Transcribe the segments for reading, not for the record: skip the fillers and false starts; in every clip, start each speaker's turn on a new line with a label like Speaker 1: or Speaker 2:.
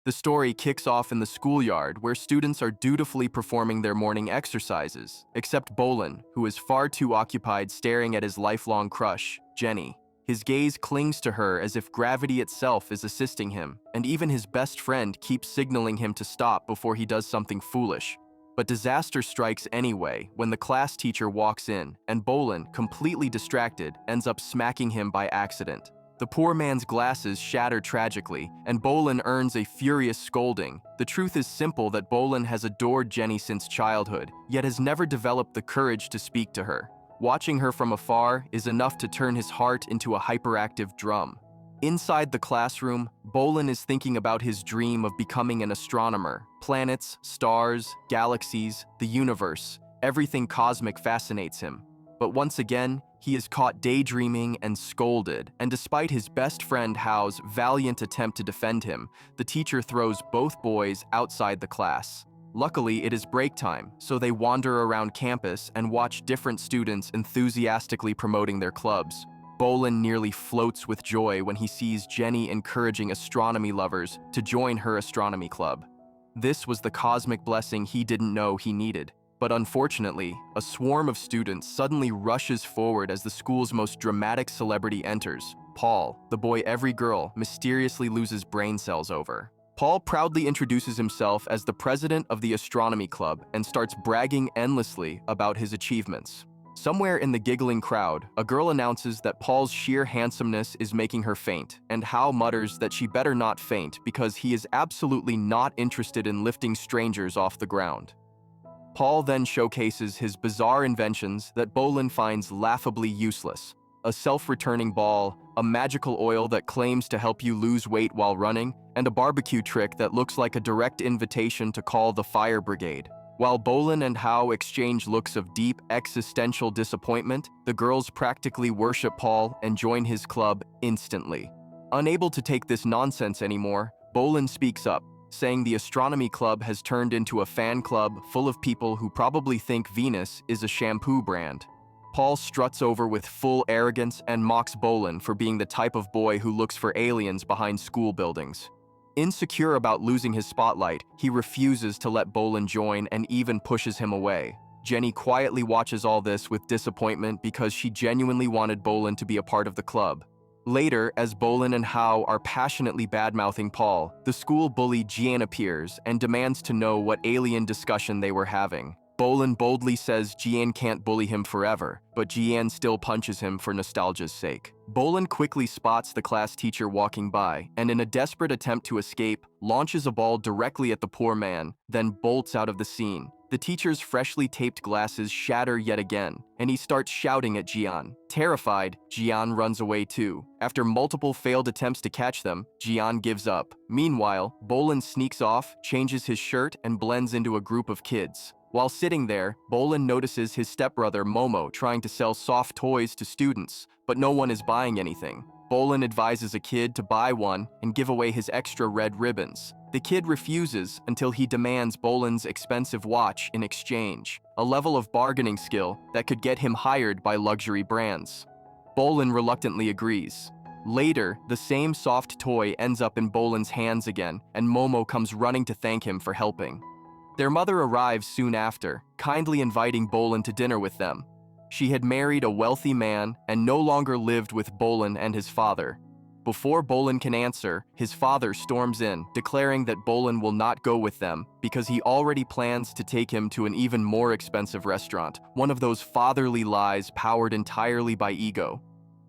Speaker 1: The story kicks off in the schoolyard where students are dutifully performing their morning exercises, except Bolin, who is far too occupied staring at his lifelong crush, Jenny. His gaze clings to her as if gravity itself is assisting him, and even his best friend keeps signaling him to stop before he does something foolish. But disaster strikes anyway when the class teacher walks in, and Bolin, completely distracted, ends up smacking him by accident. The poor man's glasses shatter tragically, and Bolin earns a furious scolding. The truth is simple that Bolin has adored Jenny since childhood, yet has never developed the courage to speak to her. Watching her from afar is enough to turn his heart into a hyperactive drum. Inside the classroom, Bolin is thinking about his dream of becoming an astronomer. Planets, stars, galaxies, the universe, everything cosmic fascinates him. But once again, he is caught daydreaming and scolded, and despite his best friend Hao's valiant attempt to defend him, the teacher throws both boys outside the class. Luckily, it is break time, so they wander around campus and watch different students enthusiastically promoting their clubs. Bolin nearly floats with joy when he sees Jenny encouraging astronomy lovers to join her astronomy club. This was the cosmic blessing he didn't know he needed. But unfortunately, a swarm of students suddenly rushes forward as the school's most dramatic celebrity enters. Paul, the boy every girl mysteriously loses brain cells over. Paul proudly introduces himself as the president of the astronomy club and starts bragging endlessly about his achievements. Somewhere in the giggling crowd, a girl announces that Paul's sheer handsomeness is making her faint, and Hao mutters that she better not faint because he is absolutely not interested in lifting strangers off the ground. Paul then showcases his bizarre inventions that Bolin finds laughably useless. A self-returning ball, a magical oil that claims to help you lose weight while running, and a barbecue trick that looks like a direct invitation to call the fire brigade. While Bolin and Hao exchange looks of deep, existential disappointment, the girls practically worship Paul and join his club instantly. Unable to take this nonsense anymore, Bolin speaks up, saying the astronomy club has turned into a fan club full of people who probably think Venus is a shampoo brand. Paul struts over with full arrogance and mocks Bolin for being the type of boy who looks for aliens behind school buildings. Insecure about losing his spotlight, he refuses to let Bolin join and even pushes him away. Jenny quietly watches all this with disappointment because she genuinely wanted Bolin to be a part of the club. Later, as Bolin and Hao are passionately bad-mouthing Paul, the school bully Jian appears and demands to know what alien discussion they were having. Bolin boldly says Jian can't bully him forever, but Jian still punches him for nostalgia's sake. Bolin quickly spots the class teacher walking by, and in a desperate attempt to escape, launches a ball directly at the poor man, then bolts out of the scene. The teacher's freshly taped glasses shatter yet again, and he starts shouting at Jian. Terrified, Jian runs away too. After multiple failed attempts to catch them, Jian gives up. Meanwhile, Bolin sneaks off, changes his shirt, and blends into a group of kids. While sitting there, Bolin notices his stepbrother Momo trying to sell soft toys to students, but no one is buying anything. Bolin advises a kid to buy one and give away his extra red ribbons. The kid refuses until he demands Bolin's expensive watch in exchange, a level of bargaining skill that could get him hired by luxury brands. Bolin reluctantly agrees. Later, the same soft toy ends up in Bolin's hands again, and Momo comes running to thank him for helping. Their mother arrives soon after, kindly inviting Bolin to dinner with them. She had married a wealthy man and no longer lived with Bolin and his father. Before Bolin can answer, his father storms in, declaring that Bolin will not go with them because he already plans to take him to an even more expensive restaurant, one of those fatherly lies powered entirely by ego.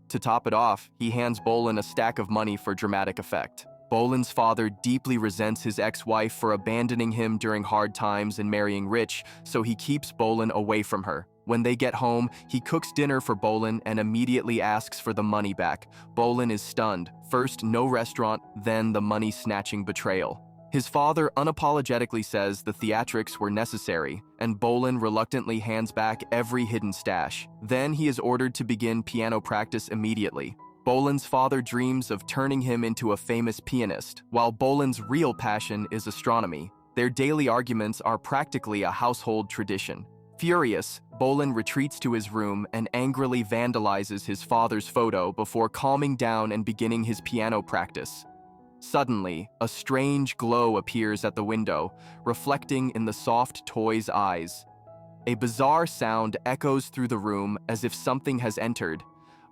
Speaker 1: To top it off, he hands Bolin a stack of money for dramatic effect. Bolin's father deeply resents his ex-wife for abandoning him during hard times and marrying rich, so he keeps Bolin away from her. When they get home, he cooks dinner for Bolin and immediately asks for the money back. Bolin is stunned. First, no restaurant, then the money-snatching betrayal. His father unapologetically says the theatrics were necessary, and Bolin reluctantly hands back every hidden stash. Then he is ordered to begin piano practice immediately. Bolin's father dreams of turning him into a famous pianist, while Bolin's real passion is astronomy. Their daily arguments are practically a household tradition. Furious, Bolin retreats to his room and angrily vandalizes his father's photo before calming down and beginning his piano practice. Suddenly, a strange glow appears at the window, reflecting in the soft toy's eyes. A bizarre sound echoes through the room as if something has entered.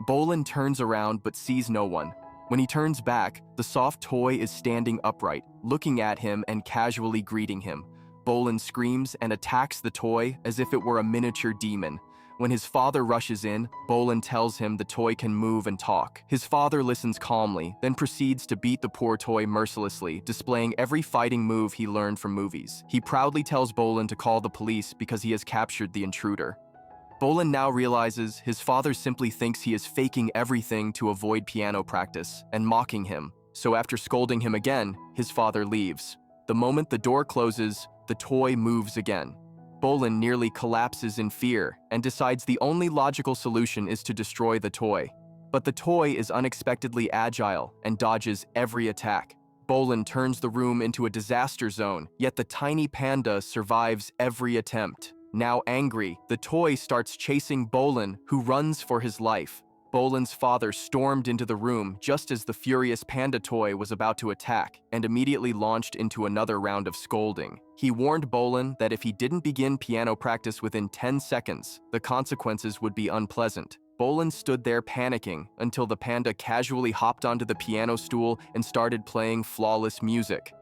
Speaker 1: Bolin turns around but sees no one. When he turns back, the soft toy is standing upright, looking at him and casually greeting him. Bolin screams and attacks the toy as if it were a miniature demon. When his father rushes in, Bolin tells him the toy can move and talk. His father listens calmly, then proceeds to beat the poor toy mercilessly, displaying every fighting move he learned from movies. He proudly tells Bolin to call the police because he has captured the intruder. Bolin now realizes his father simply thinks he is faking everything to avoid piano practice and mocking him. So after scolding him again, his father leaves. The moment the door closes, the toy moves again. Bolin nearly collapses in fear and decides the only logical solution is to destroy the toy. But the toy is unexpectedly agile and dodges every attack. Bolin turns the room into a disaster zone, yet the tiny panda survives every attempt. Now angry, the toy starts chasing Bolin, who runs for his life. Bolin's father stormed into the room just as the furious panda toy was about to attack and immediately launched into another round of scolding. He warned Bolin that if he didn't begin piano practice within 10 seconds, the consequences would be unpleasant. Bolin stood there panicking until the panda casually hopped onto the piano stool and started playing flawless music.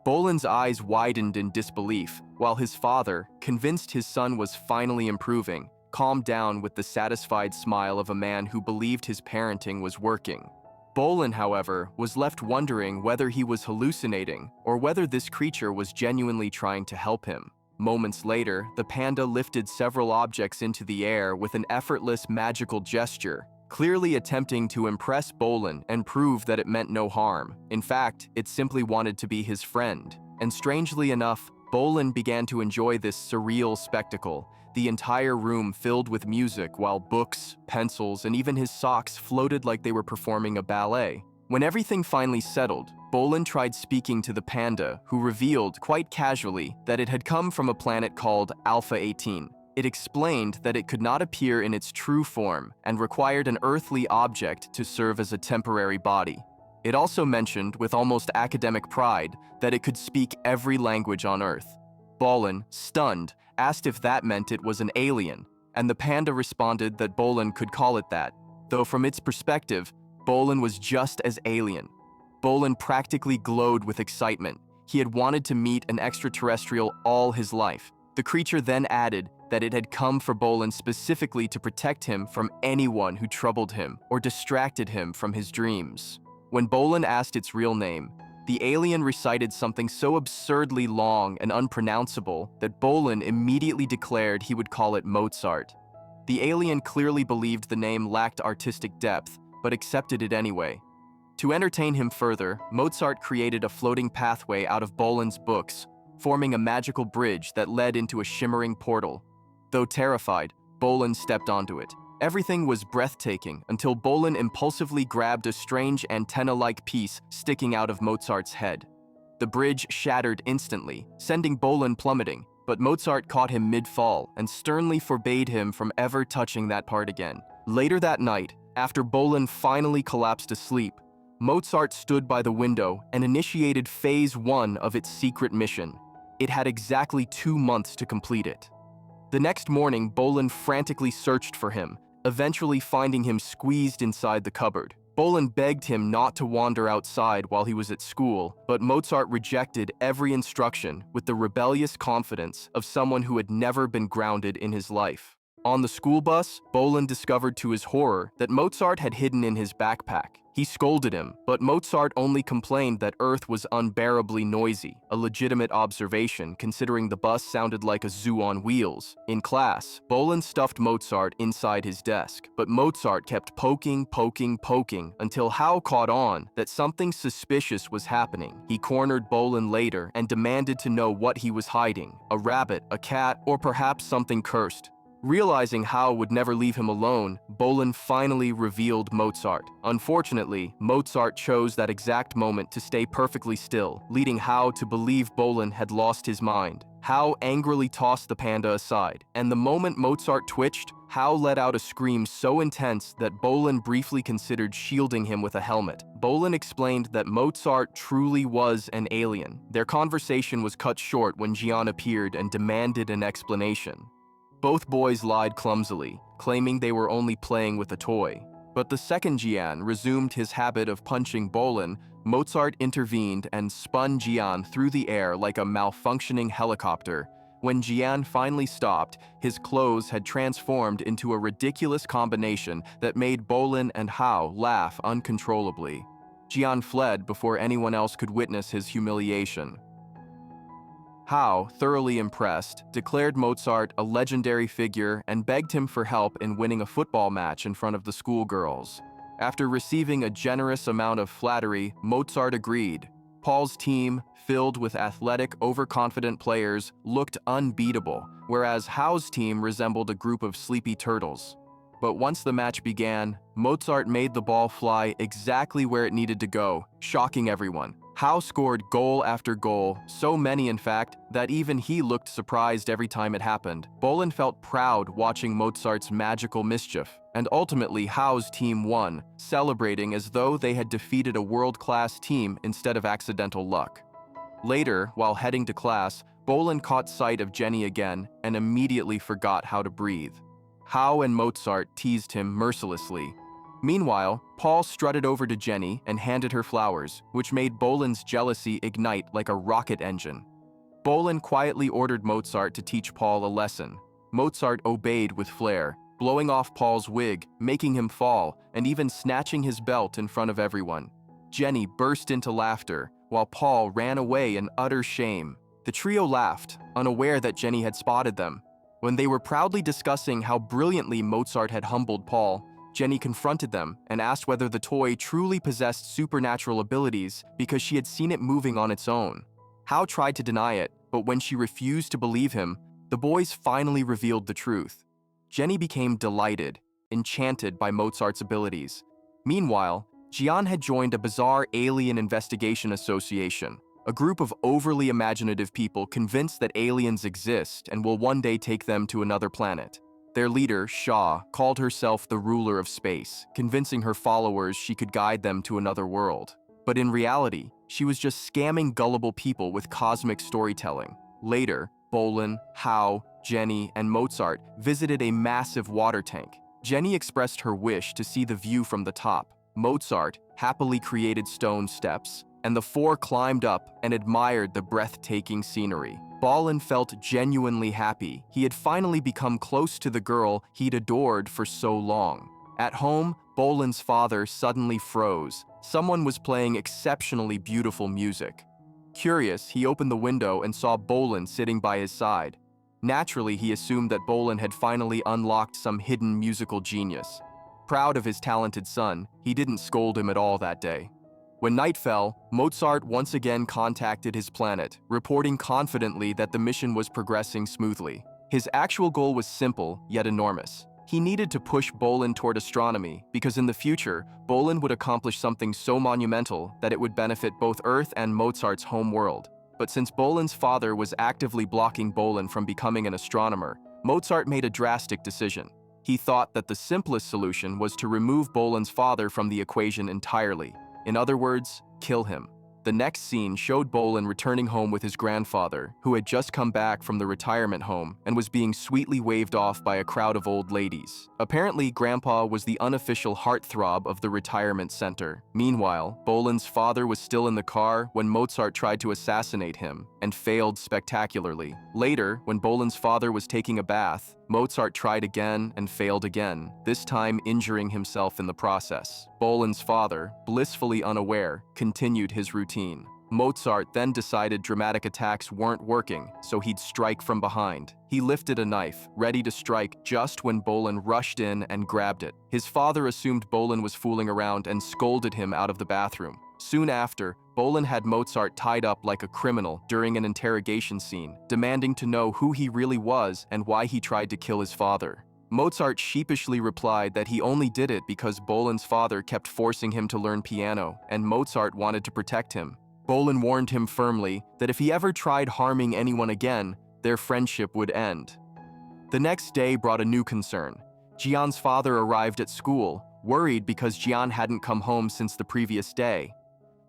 Speaker 1: Bolin's eyes widened in disbelief, while his father, convinced his son was finally improving, calmed down with the satisfied smile of a man who believed his parenting was working. Bolin, however, was left wondering whether he was hallucinating or whether this creature was genuinely trying to help him. Moments later, the panda lifted several objects into the air with an effortless magical gesture, clearly attempting to impress Bolin and prove that it meant no harm. In fact, it simply wanted to be his friend. And strangely enough, Bolin began to enjoy this surreal spectacle, the entire room filled with music while books, pencils, and even his socks floated like they were performing a ballet. When everything finally settled, Bolin tried speaking to the panda, who revealed, quite casually, that it had come from a planet called Alpha 18. It explained that it could not appear in its true form and required an earthly object to serve as a temporary body. It also mentioned, with almost academic pride, that it could speak every language on Earth. Bolin, stunned, asked if that meant it was an alien, and the panda responded that Bolin could call it that, though from its perspective, Bolin was just as alien. Bolin practically glowed with excitement. He had wanted to meet an extraterrestrial all his life. The creature then added that it had come for Bolin specifically to protect him from anyone who troubled him or distracted him from his dreams. When Bolin asked its real name, the alien recited something so absurdly long and unpronounceable that Bolin immediately declared he would call it Mozart. The alien clearly believed the name lacked artistic depth, but accepted it anyway. To entertain him further, Mozart created a floating pathway out of Bolin's books, forming a magical bridge that led into a shimmering portal. Though terrified, Bolin stepped onto it. Everything was breathtaking until Bolin impulsively grabbed a strange antenna-like piece sticking out of Mozart's head. The bridge shattered instantly, sending Bolin plummeting, but Mozart caught him mid-fall and sternly forbade him from ever touching that part again. Later that night, after Bolin finally collapsed asleep, Mozart stood by the window and initiated Phase 1 of its secret mission. It had exactly 2 months to complete it. The next morning, Bolin frantically searched for him, eventually finding him squeezed inside the cupboard. Bolin begged him not to wander outside while he was at school, but Mozart rejected every instruction with the rebellious confidence of someone who had never been grounded in his life. On the school bus, Bolin discovered to his horror that Mozart had hidden in his backpack. He scolded him, but Mozart only complained that Earth was unbearably noisy, a legitimate observation considering the bus sounded like a zoo on wheels. In class, Bolin stuffed Mozart inside his desk, but Mozart kept poking until Hao caught on that something suspicious was happening. He cornered Bolin later and demanded to know what he was hiding: a rabbit, a cat, or perhaps something cursed. Realizing Hao would never leave him alone, Bolin finally revealed Mozart. Unfortunately, Mozart chose that exact moment to stay perfectly still, leading Hao to believe Bolin had lost his mind. Hao angrily tossed the panda aside, and the moment Mozart twitched, Hao let out a scream so intense that Bolin briefly considered shielding him with a helmet. Bolin explained that Mozart truly was an alien. Their conversation was cut short when Jian appeared and demanded an explanation. Both boys lied clumsily, claiming they were only playing with a toy. But the second Jian resumed his habit of punching Bolin. Mozart intervened and spun Jian through the air like a malfunctioning helicopter. When Jian finally stopped, his clothes had transformed into a ridiculous combination that made Bolin and Hao laugh uncontrollably. Jian fled before anyone else could witness his humiliation. Hao, thoroughly impressed, declared Mozart a legendary figure and begged him for help in winning a football match in front of the schoolgirls. After receiving a generous amount of flattery, Mozart agreed. Paul's team, filled with athletic, overconfident players, looked unbeatable, whereas Hao's team resembled a group of sleepy turtles. But once the match began, Mozart made the ball fly exactly where it needed to go, shocking everyone. Hao scored goal after goal, so many in fact, that even he looked surprised every time it happened. Bolin felt proud watching Mozart's magical mischief, and ultimately Hao's team won, celebrating as though they had defeated a world-class team instead of accidental luck. Later, while heading to class, Bolin caught sight of Jenny again and immediately forgot how to breathe. Hao and Mozart teased him mercilessly. Meanwhile, Paul strutted over to Jenny and handed her flowers, which made Bolin's jealousy ignite like a rocket engine. Bolin quietly ordered Mozart to teach Paul a lesson. Mozart obeyed with flair, blowing off Paul's wig, making him fall, and even snatching his belt in front of everyone. Jenny burst into laughter, while Paul ran away in utter shame. The trio laughed, unaware that Jenny had spotted them. When they were proudly discussing how brilliantly Mozart had humbled Paul, Jenny confronted them and asked whether the toy truly possessed supernatural abilities because she had seen it moving on its own. Hao tried to deny it, but when she refused to believe him, the boys finally revealed the truth. Jenny became delighted, enchanted by Mozart's abilities. Meanwhile, Jian had joined a bizarre alien investigation association, a group of overly imaginative people convinced that aliens exist and will one day take them to another planet. Their leader, Xia, called herself the ruler of space, convincing her followers she could guide them to another world. But in reality, she was just scamming gullible people with cosmic storytelling. Later, Bolin, Hao, Jenny, and Mozart visited a massive water tank. Jenny expressed her wish to see the view from the top. Mozart happily created stone steps, and the four climbed up and admired the breathtaking scenery. Bolin felt genuinely happy. He had finally become close to the girl he'd adored for so long. At home, Bolin's father suddenly froze. Someone was playing exceptionally beautiful music. Curious, he opened the window and saw Bolin sitting by his side. Naturally, he assumed that Bolin had finally unlocked some hidden musical genius. Proud of his talented son, he didn't scold him at all that day. When night fell, Mozart once again contacted his planet, reporting confidently that the mission was progressing smoothly. His actual goal was simple, yet enormous. He needed to push Bolin toward astronomy because in the future, Bolin would accomplish something so monumental that it would benefit both Earth and Mozart's home world. But since Bolin's father was actively blocking Bolin from becoming an astronomer, Mozart made a drastic decision. He thought that the simplest solution was to remove Bolin's father from the equation entirely. In other words, kill him. The next scene showed Bolin returning home with his grandfather, who had just come back from the retirement home and was being sweetly waved off by a crowd of old ladies. Apparently, Grandpa was the unofficial heartthrob of the retirement center. Meanwhile, Bolin's father was still in the car when Mozart tried to assassinate him and failed spectacularly. Later, when Bolin's father was taking a bath, Mozart tried again and failed again, this time injuring himself in the process. Bolin's father, blissfully unaware, continued his routine. Mozart then decided dramatic attacks weren't working, so he'd strike from behind. He lifted a knife, ready to strike just when Bolin rushed in and grabbed it. His father assumed Bolin was fooling around and scolded him out of the bathroom. Soon after, Bolin had Mozart tied up like a criminal during an interrogation scene, demanding to know who he really was and why he tried to kill his father. Mozart sheepishly replied that he only did it because Bolin's father kept forcing him to learn piano, and Mozart wanted to protect him. Bolin warned him firmly that if he ever tried harming anyone again, their friendship would end. The next day brought a new concern. Jian's father arrived at school, worried because Jian hadn't come home since the previous day.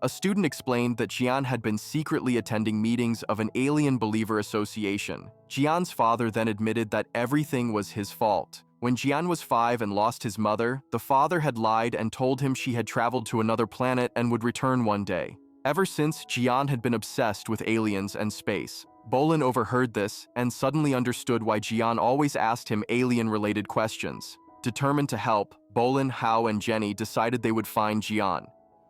Speaker 1: A student explained that Jian had been secretly attending meetings of an alien believer association. Jian's father then admitted that everything was his fault. When Jian was 5 and lost his mother, the father had lied and told him she had traveled to another planet and would return one day. Ever since, Jian had been obsessed with aliens and space. Bolin overheard this and suddenly understood why Jian always asked him alien-related questions. Determined to help, Bolin, Hao, and Jenny decided they would find Jian.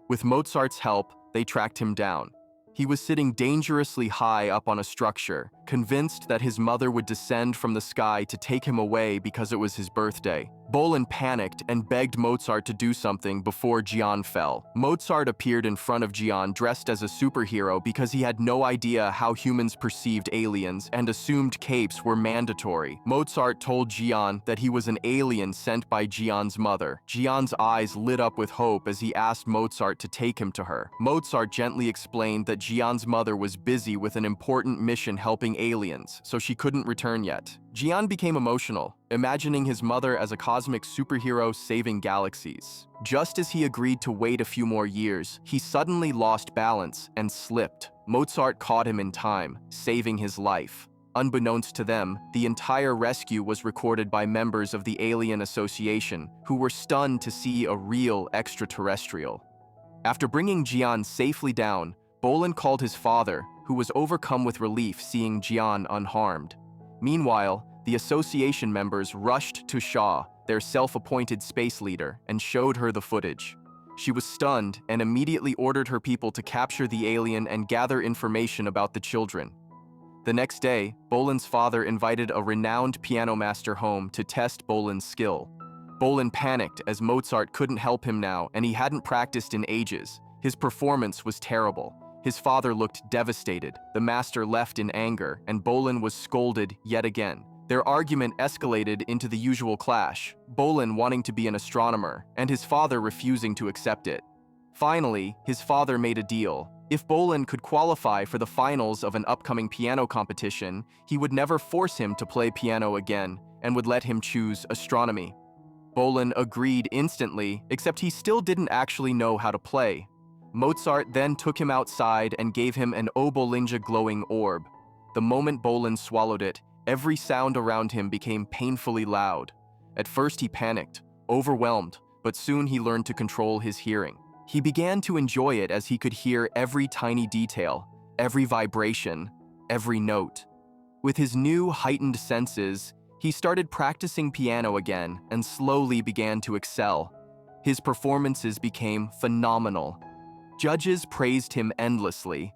Speaker 1: With Mozart's help, they tracked him down. He was sitting dangerously high up on a structure, convinced that his mother would descend from the sky to take him away because it was his birthday. Bolin panicked and begged Mozart to do something before Jian fell. Mozart appeared in front of Jian dressed as a superhero because he had no idea how humans perceived aliens and assumed capes were mandatory. Mozart told Jian that he was an alien sent by Jian's mother. Jian's eyes lit up with hope as he asked Mozart to take him to her. Mozart gently explained that Jian's mother was busy with an important mission helping aliens, so she couldn't return yet. Jian became emotional, imagining his mother as a cosmic superhero saving galaxies. Just as he agreed to wait a few more years, he suddenly lost balance and slipped. Mozart caught him in time, saving his life. Unbeknownst to them, the entire rescue was recorded by members of the Alien Association, who were stunned to see a real extraterrestrial. After bringing Jian safely down, Bolin called his father, who was overcome with relief seeing Jian unharmed. Meanwhile, the association members rushed to Shaw, their self-appointed space leader, and showed her the footage. She was stunned and immediately ordered her people to capture the alien and gather information about the children. The next day, Bolin's father invited a renowned piano master home to test Bolin's skill. Bolin panicked as Mozart couldn't help him now and he hadn't practiced in ages. His performance was terrible. His father looked devastated, the master left in anger, and Bolin was scolded yet again. Their argument escalated into the usual clash, Bolin wanting to be an astronomer, and his father refusing to accept it. Finally, his father made a deal. If Bolin could qualify for the finals of an upcoming piano competition, he would never force him to play piano again, and would let him choose astronomy. Bolin agreed instantly, except he still didn't actually know how to play. Mozart then took him outside and gave him an Obolinja glowing orb. The moment Bolin swallowed it, every sound around him became painfully loud. At first he panicked, overwhelmed, but soon he learned to control his hearing. He began to enjoy it as he could hear every tiny detail, every vibration, every note. With his new heightened senses, he started practicing piano again and slowly began to excel. His performances became phenomenal. Judges praised him endlessly.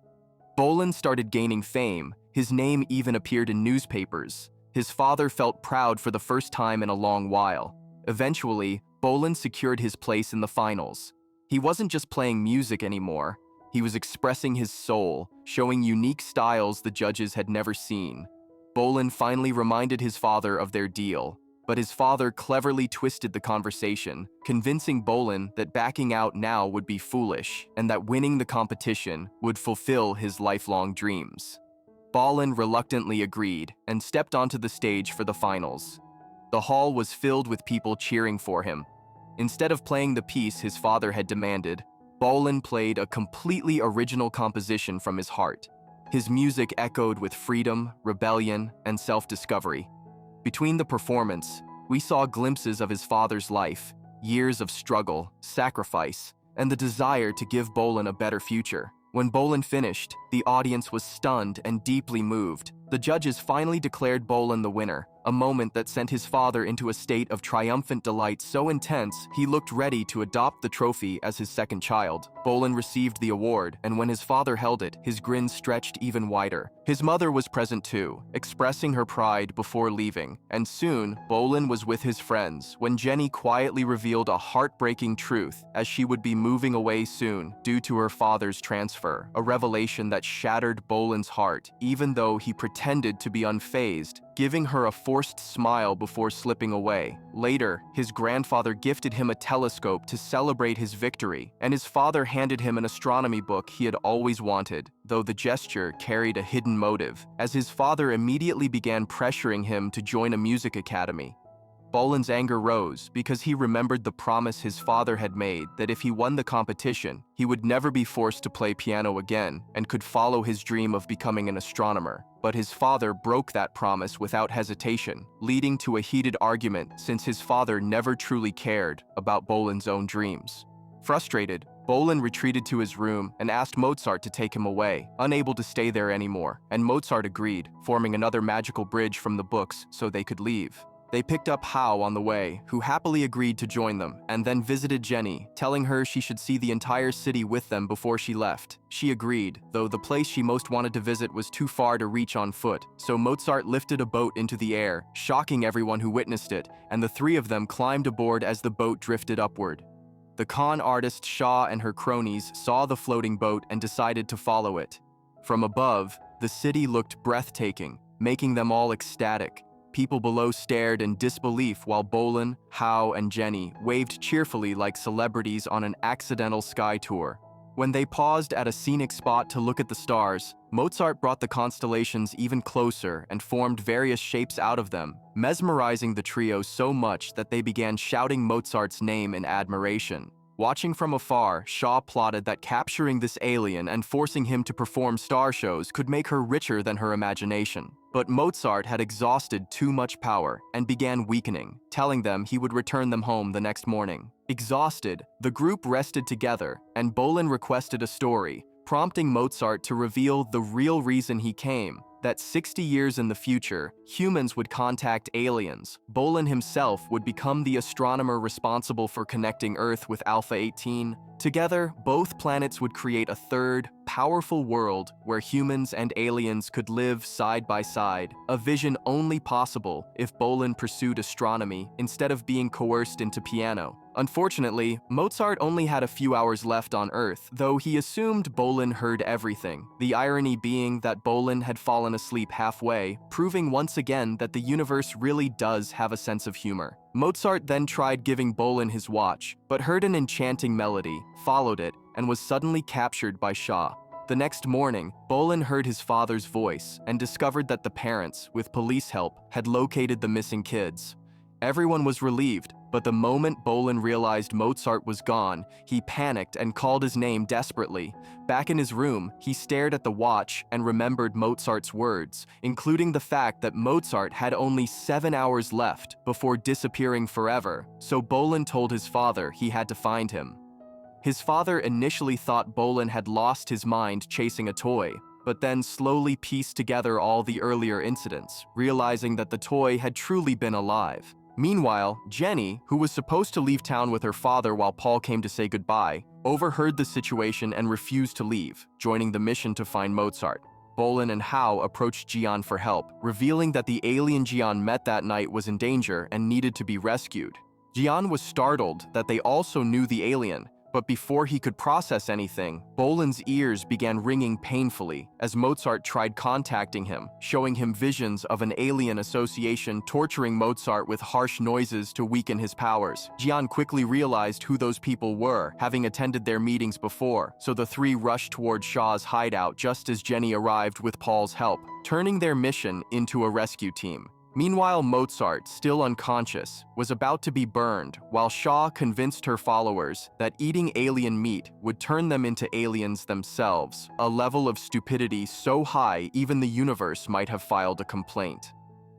Speaker 1: Bolin started gaining fame. His name even appeared in newspapers. His father felt proud for the first time in a long while. Eventually, Bolin secured his place in the finals. He wasn't just playing music anymore. He was expressing his soul, showing unique styles the judges had never seen. Bolin finally reminded his father of their deal, but his father cleverly twisted the conversation, convincing Bolin that backing out now would be foolish and that winning the competition would fulfill his lifelong dreams. Bolin reluctantly agreed and stepped onto the stage for the finals. The hall was filled with people cheering for him. Instead of playing the piece his father had demanded, Bolin played a completely original composition from his heart. His music echoed with freedom, rebellion, and self-discovery. Between the performance, we saw glimpses of his father's life, years of struggle, sacrifice, and the desire to give Bolin a better future. When Bolin finished, the audience was stunned and deeply moved. The judges finally declared Bolin the winner, a moment that sent his father into a state of triumphant delight so intense he looked ready to adopt the trophy as his second child. Bolin received the award, and when his father held it, his grin stretched even wider. His mother was present too, expressing her pride before leaving, and soon, Bolin was with his friends when Jenny quietly revealed a heartbreaking truth as she would be moving away soon due to her father's transfer, a revelation that shattered Bolin's heart, even though he pretended pretended to be unfazed, giving her a forced smile before slipping away. Later, his grandfather gifted him a telescope to celebrate his victory, and his father handed him an astronomy book he had always wanted, though the gesture carried a hidden motive, as his father immediately began pressuring him to join a music academy. Bolan's anger rose because he remembered the promise his father had made that if he won the competition, he would never be forced to play piano again and could follow his dream of becoming an astronomer. But his father broke that promise without hesitation, leading to a heated argument since his father never truly cared about Bolan's own dreams. Frustrated, Bolan retreated to his room and asked Mozart to take him away, unable to stay there anymore, and Mozart agreed, forming another magical bridge from the books so they could leave. They picked up Hao on the way, who happily agreed to join them, and then visited Jenny, telling her she should see the entire city with them before she left. She agreed, though the place she most wanted to visit was too far to reach on foot, so Mozart lifted a boat into the air, shocking everyone who witnessed it, and the three of them climbed aboard as the boat drifted upward. The con artist Shaw and her cronies saw the floating boat and decided to follow it. From above, the city looked breathtaking, making them all ecstatic. People below stared in disbelief while Bolan, Hao, and Jenny waved cheerfully like celebrities on an accidental sky tour. When they paused at a scenic spot to look at the stars, Mozart brought the constellations even closer and formed various shapes out of them, mesmerizing the trio so much that they began shouting Mozart's name in admiration. Watching from afar, Shaw plotted that capturing this alien and forcing him to perform star shows could make her richer than her imagination. But Mozart had exhausted too much power and began weakening, telling them he would return them home the next morning. Exhausted, the group rested together, and Bolan requested a story, prompting Mozart to reveal the real reason he came, that 60 years in the future, humans would contact aliens. Bolan himself would become the astronomer responsible for connecting Earth with Alpha 18. Together, both planets would create a third, powerful world where humans and aliens could live side by side, a vision only possible if Bolan pursued astronomy instead of being coerced into piano. Unfortunately, Mozart only had a few hours left on Earth, though he assumed Bolan heard everything, the irony being that Bolan had fallen asleep halfway, proving once again that the universe really does have a sense of humor. Mozart then tried giving Bolan his watch, but heard an enchanting melody, followed it, and was suddenly captured by Shaw. The next morning, Bolan heard his father's voice and discovered that the parents, with police help, had located the missing kids. Everyone was relieved, but the moment Bolan realized Mozart was gone, he panicked and called his name desperately. Back in his room, he stared at the watch and remembered Mozart's words, including the fact that Mozart had only 7 hours left before disappearing forever, so Bolan told his father he had to find him. His father initially thought Bolan had lost his mind chasing a toy, but then slowly pieced together all the earlier incidents, realizing that the toy had truly been alive. Meanwhile, Jenny, who was supposed to leave town with her father while Paul came to say goodbye, overheard the situation and refused to leave, joining the mission to find Mozart. Bolan and Hao approached Jian for help, revealing that the alien Jian met that night was in danger and needed to be rescued. Jian was startled that they also knew the alien, but before he could process anything, Bolan's ears began ringing painfully as Mozart tried contacting him, showing him visions of an alien association torturing Mozart with harsh noises to weaken his powers. Jian quickly realized who those people were, having attended their meetings before, so the three rushed toward Shaw's hideout just as Jenny arrived with Paul's help, turning their mission into a rescue team. Meanwhile, Mozart, still unconscious, was about to be burned, while Shaw convinced her followers that eating alien meat would turn them into aliens themselves, a level of stupidity so high even the universe might have filed a complaint.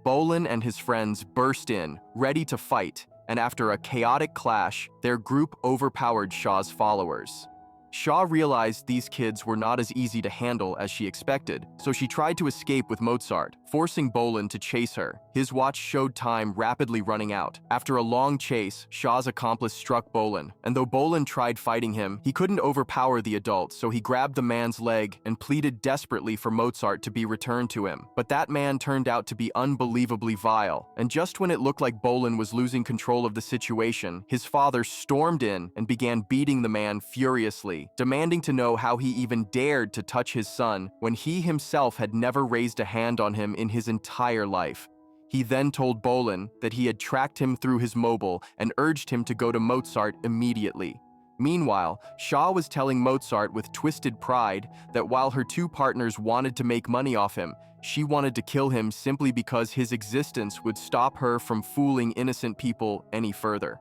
Speaker 1: Bolan and his friends burst in, ready to fight, and after a chaotic clash, their group overpowered Shaw's followers. Shaw realized these kids were not as easy to handle as she expected, so she tried to escape with Mozart, forcing Bolan to chase her. His watch showed time rapidly running out. After a long chase, Shaw's accomplice struck Bolan, and though Bolan tried fighting him, he couldn't overpower the adult, so he grabbed the man's leg and pleaded desperately for Mozart to be returned to him. But that man turned out to be unbelievably vile, and just when it looked like Bolan was losing control of the situation, his father stormed in and began beating the man furiously, furiously, demanding to know how he even dared to touch his son when he himself had never raised a hand on him in his entire life. He then told Bolin that he had tracked him through his mobile and urged him to go to Mozart immediately. Meanwhile, Shaw was telling Mozart with twisted pride that while her two partners wanted to make money off him, she wanted to kill him simply because his existence would stop her from fooling innocent people any further.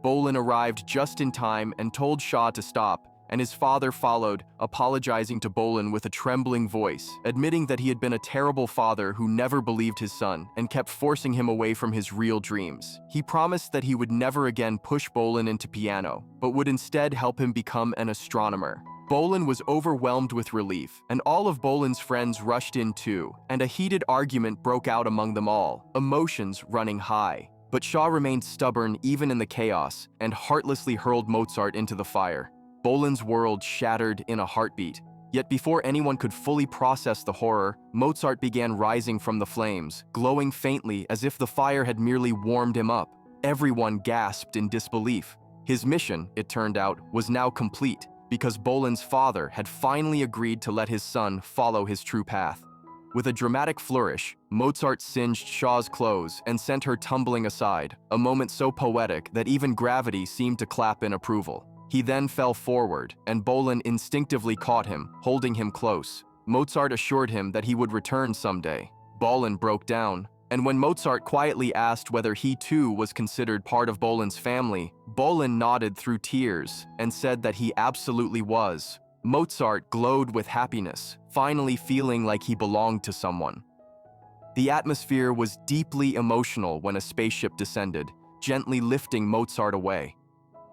Speaker 1: Bolin arrived just in time and told Shaw to stop, and his father followed, apologizing to Bolin with a trembling voice, admitting that he had been a terrible father who never believed his son and kept forcing him away from his real dreams. He promised that he would never again push Bolin into piano, but would instead help him become an astronomer. Bolin was overwhelmed with relief, and all of Bolin's friends rushed in too, and a heated argument broke out among them all, emotions running high. But Shaw remained stubborn even in the chaos and heartlessly hurled Mozart into the fire. Bolin's world shattered in a heartbeat. Yet before anyone could fully process the horror, Mozart began rising from the flames, glowing faintly as if the fire had merely warmed him up. Everyone gasped in disbelief. His mission, it turned out, was now complete, because Bolin's father had finally agreed to let his son follow his true path. With a dramatic flourish, Mozart singed Shaw's clothes and sent her tumbling aside, a moment so poetic that even gravity seemed to clap in approval. He then fell forward, and Bolin instinctively caught him, holding him close. Mozart assured him that he would return someday. Bolin broke down, and when Mozart quietly asked whether he too was considered part of Bolin's family, Bolin nodded through tears and said that he absolutely was. Mozart glowed with happiness, finally feeling like he belonged to someone. The atmosphere was deeply emotional when a spaceship descended, gently lifting Mozart away.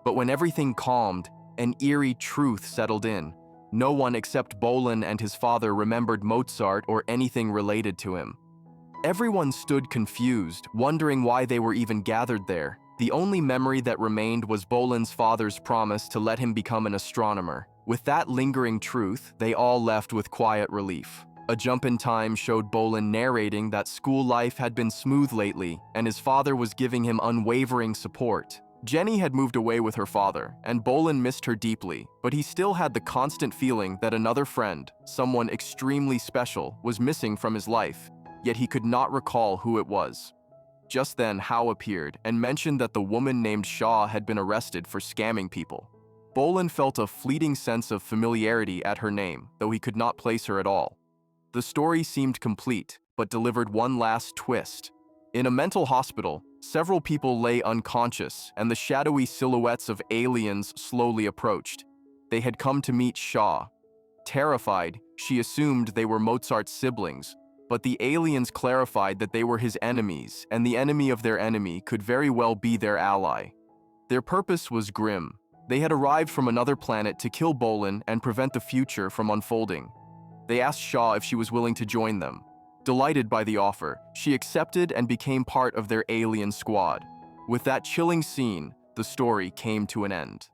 Speaker 1: But when everything calmed, an eerie truth settled in. No one except Bolin and his father remembered Mozart or anything related to him. Everyone stood confused, wondering why they were even gathered there. The only memory that remained was Bolin's father's promise to let him become an astronomer. With that lingering truth, they all left with quiet relief. A jump in time showed Bolin narrating that school life had been smooth lately, and his father was giving him unwavering support. Jenny had moved away with her father, and Bolin missed her deeply, but he still had the constant feeling that another friend, someone extremely special, was missing from his life, yet he could not recall who it was. Just then, Howe appeared and mentioned that the woman named Shaw had been arrested for scamming people. Bolin felt a fleeting sense of familiarity at her name, though he could not place her at all. The story seemed complete, but delivered one last twist. In a mental hospital, several people lay unconscious, and the shadowy silhouettes of aliens slowly approached. They had come to meet Shaw. Terrified, she assumed they were Mozart's siblings, but the aliens clarified that they were his enemies, and the enemy of their enemy could very well be their ally. Their purpose was grim. They had arrived from another planet to kill Bolin and prevent the future from unfolding. They asked Shaw if she was willing to join them. Delighted by the offer, she accepted and became part of their alien squad. With that chilling scene, the story came to an end.